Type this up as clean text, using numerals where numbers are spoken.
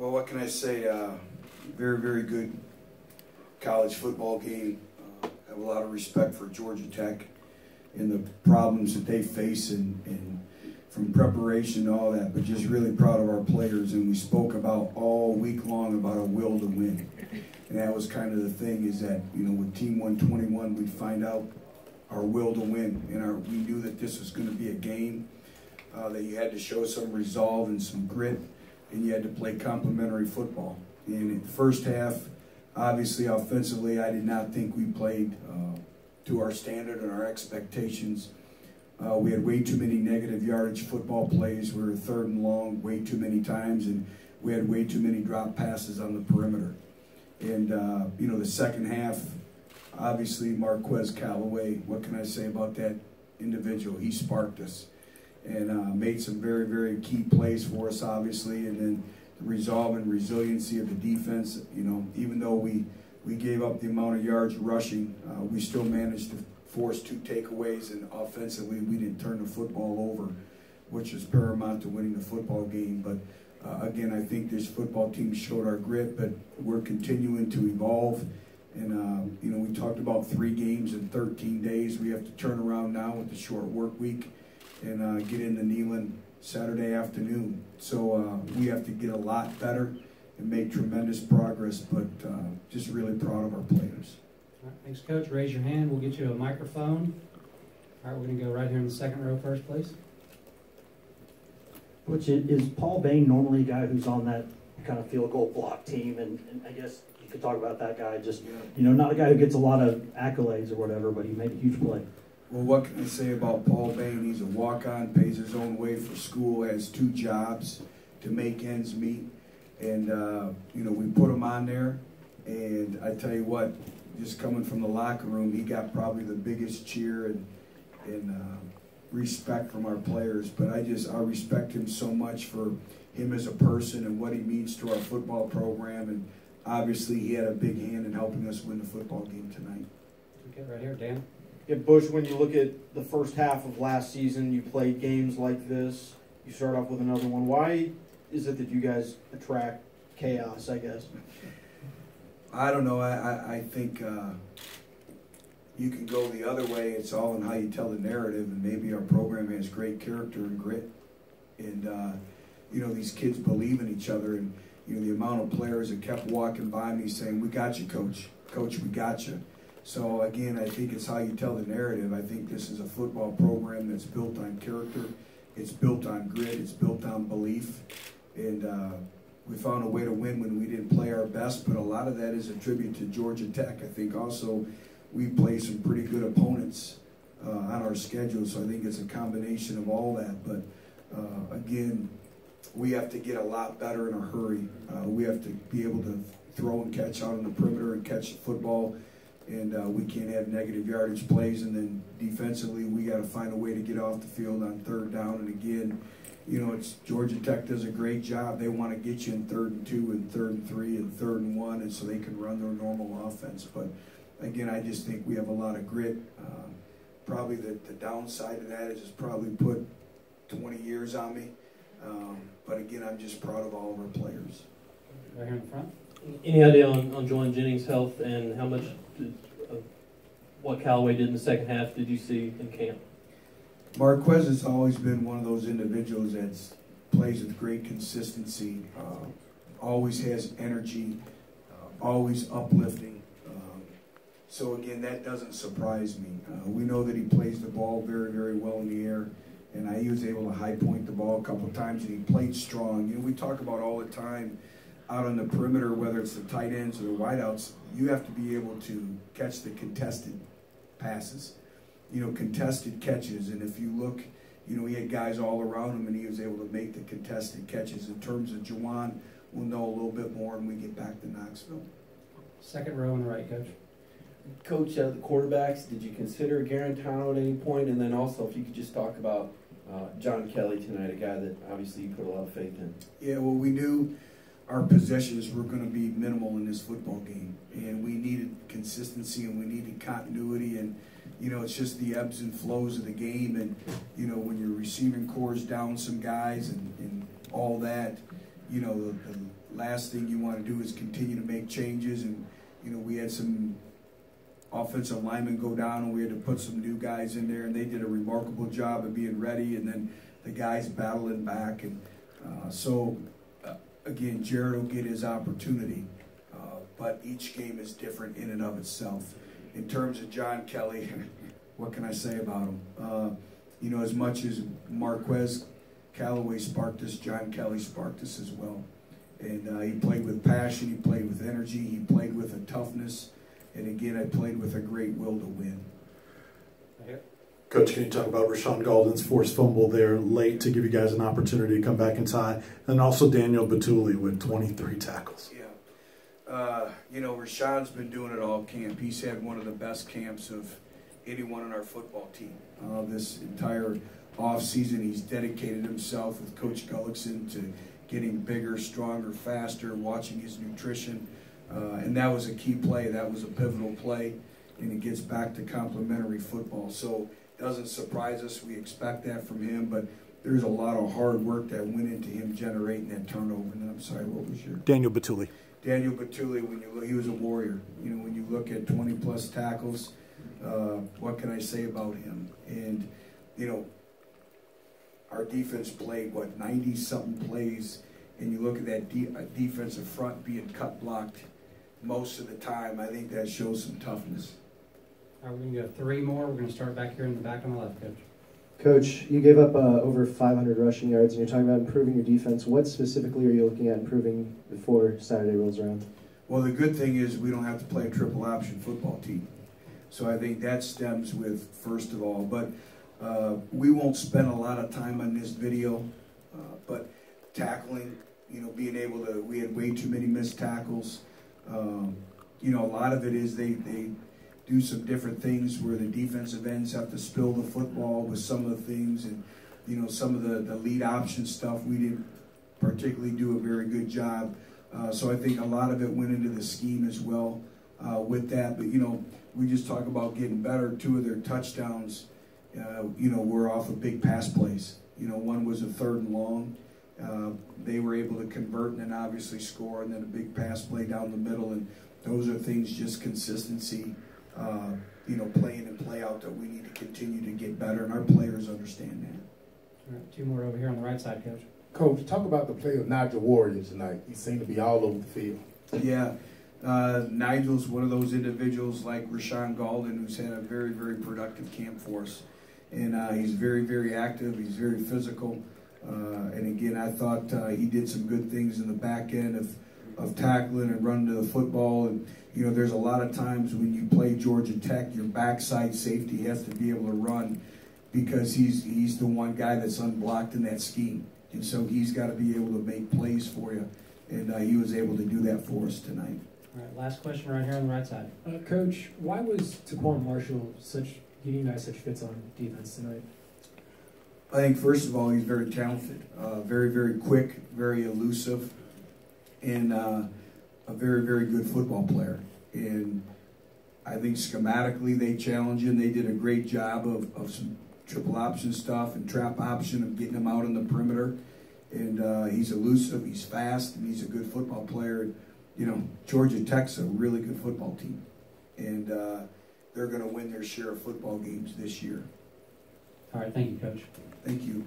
Well, what can I say? Very, very good college football game. Have a lot of respect for Georgia Tech and the problems that they face and from preparation and all that, but just really proud of our players. And we spoke about all week long about a will to win. And that was kind of the thing, is that, you know, with Team 121, we'd find out our will to win. And we knew that this was going to be a game that you had to show some resolve and some grit, and you had to play complementary football. And in the first half, obviously offensively, I did not think we played to our standard and our expectations. We had way too many negative yardage football plays. We were third and long way too many times, and we had way too many drop passes on the perimeter. And, you know, the second half, obviously Marquez Callaway, what can I say about that individual? He sparked us and made some very, very key plays for us, obviously. And then the resolve and resiliency of the defense, you know, even though we gave up the amount of yards rushing, we still managed to force 2 takeaways, and offensively we didn't turn the football over, which is paramount to winning the football game. But again, I think this football team showed our grit, but we're continuing to evolve. And, you know, we talked about 3 games in 13 days. We have to turn around now with the short work week and get into Neyland Saturday afternoon. So we have to get a lot better and make tremendous progress, but just really proud of our players. All right, thanks, Coach. Raise your hand. We'll get you a microphone. All right, we're going to go right here in the second row first, please. Which is Paul Bain normally a guy who's on that kind of field goal block team, and I guess you could talk about that guy, just, you know, not a guy who gets a lot of accolades or whatever, but he made a huge play. Well, what can I say about Paul Bain? He's a walk-on, pays his own way for school, has 2 jobs to make ends meet. And, you know, we put him on there, and I tell you what, just coming from the locker room, he got probably the biggest cheer and respect from our players. But I respect him so much for him as a person and what he means to our football program. And obviously he had a big hand in helping us win the football game tonight. Okay, right here, Dan. Yeah, Bush, when you look at the first half of last season, you played games like this. You start off with another one. Why is it that you guys attract chaos, I guess? I don't know. I think you can go the other way. It's all in how you tell the narrative, and maybe our program has great character and grit. And, you know, these kids believe in each other. And, you know, the amount of players that kept walking by me saying, "We got you, Coach. Coach, we got you." So, again, I think it's how you tell the narrative. I think this is a football program that's built on character. It's built on grit. It's built on belief. And we found a way to win when we didn't play our best, but a lot of that is a tribute to Georgia Tech. I think also we play some pretty good opponents on our schedule, so I think it's a combination of all that. But, again, we have to get a lot better in a hurry. We have to be able to throw and catch out on the perimeter and catch the football. And we can't have negative yardage plays. And then defensively, we got to find a way to get off the field on 3rd down. And again, you know, it's Georgia Tech does a great job. They want to get you in 3rd and 2 and 3rd and 3 and 3rd and 1, and so they can run their normal offense. But again, I just think we have a lot of grit. Probably the downside of that is it's probably put 20 years on me. But again, I'm just proud of all of our players. Right here in the front. Any idea on Juwan Jennings' health and how much what Callaway did in the second half did you see in camp? Marquez has always been one of those individuals that plays with great consistency, always has energy, always uplifting. So again, that doesn't surprise me. We know that he plays the ball very, very well in the air, and he was able to high point the ball a couple of times, and he played strong. You know, we talk about all the time out on the perimeter, whether it's the tight ends or the wideouts, you have to be able to catch the contested passes. You know, contested catches, and if you look, you know, he had guys all around him, and he was able to make the contested catches. In terms of Juwan, we'll know a little bit more when we get back to Knoxville. Second row on the right, Coach. Coach, the quarterbacks, did you consider Garantano at any point? And then also, if you could just talk about John Kelly tonight, a guy that obviously you put a lot of faith in. Yeah, well, we knew our possessions were going to be minimal in this football game, and we needed consistency and we needed continuity, and you know, it's just the ebbs and flows of the game, and you know, when your receiving core is down some guys and all that, you know, the last thing you want to do is continue to make changes. And, you know, we had some offensive linemen go down, and we had to put some new guys in there, and they did a remarkable job of being ready, and then the guys battling back. And again, Jared will get his opportunity, but each game is different in and of itself. In terms of John Kelly, what can I say about him? You know, as much as Marquez Callaway sparked us, John Kelly sparked us as well. And he played with passion, he played with energy, he played with a toughness, and again, I played with a great will to win. Coach, can you talk about Rashawn Golden's forced fumble there late to give you guys an opportunity to come back and tie? And also Daniel Batuli with 23 tackles. Yeah. You know, Rashawn's been doing it all camp. He's had one of the best camps of anyone on our football team. This entire offseason, he's dedicated himself with Coach Gullickson to getting bigger, stronger, faster, watching his nutrition. And that was a key play. That was a pivotal play. And it gets back to complementary football. So it doesn't surprise us. We expect that from him. But there's a lot of hard work that went into him generating that turnover. And then, I'm sorry, what was your? Daniel Batuli. Daniel Batuli, when you look, he was a warrior. You know, when you look at 20-plus tackles, what can I say about him? And, you know, our defense played, 90-something plays, and you look at that defensive front being cut blocked most of the time. I think that shows some toughness. All right, we're going to go 3 more. We're going to start back here in the back on the left, Coach. Coach, you gave up over 500 rushing yards, and you're talking about improving your defense. What specifically are you looking at improving before Saturday rolls around? Well, the good thing is we don't have to play a triple option football team. So I think that stems with, first of all, but we won't spend a lot of time on this video, but tackling, you know, being able to, we had way too many missed tackles. You know, a lot of it is they do some different things where the defensive ends have to spill the football with some of the things, and, you know, some of the lead option stuff we didn't particularly do a very good job. So I think a lot of it went into the scheme as well with that. But, you know, we just talk about getting better. 2 of their touchdowns, you know, were off of big pass plays. You know, one was a 3rd and long. They were able to convert and then obviously score, and then a big pass play down the middle. And those are things, just consistency, you know, play in and play out, that we need to continue to get better, and our players understand that. All right, 2 more over here on the right side, Coach. Coach, talk about the play of Nigel Warrior tonight. He seemed to be all over the field. Yeah. Nigel's one of those individuals like Rashawn Golden who's had a very, very productive camp for us. And he's very, very active. He's very physical. And again, I thought he did some good things in the back end of tackling and running to the football. And, you know, there's a lot of times when you play Georgia Tech, your backside safety has to be able to run because he's the one guy that's unblocked in that scheme. And so he's got to be able to make plays for you. And he was able to do that for us tonight. All right, last question right here on the right side. Coach, why was Taquan Marshall giving you guys such fits on defense tonight? I think, first of all, he's very talented, very, very quick, very elusive, and a very, very good football player. And I think schematically they challenge him. They did a great job of some triple option stuff and trap option of getting him out on the perimeter. And he's elusive, he's fast, and he's a good football player. You know, Georgia Tech's a really good football team. And they're going to win their share of football games this year. All right, thank you, Coach. Thank you.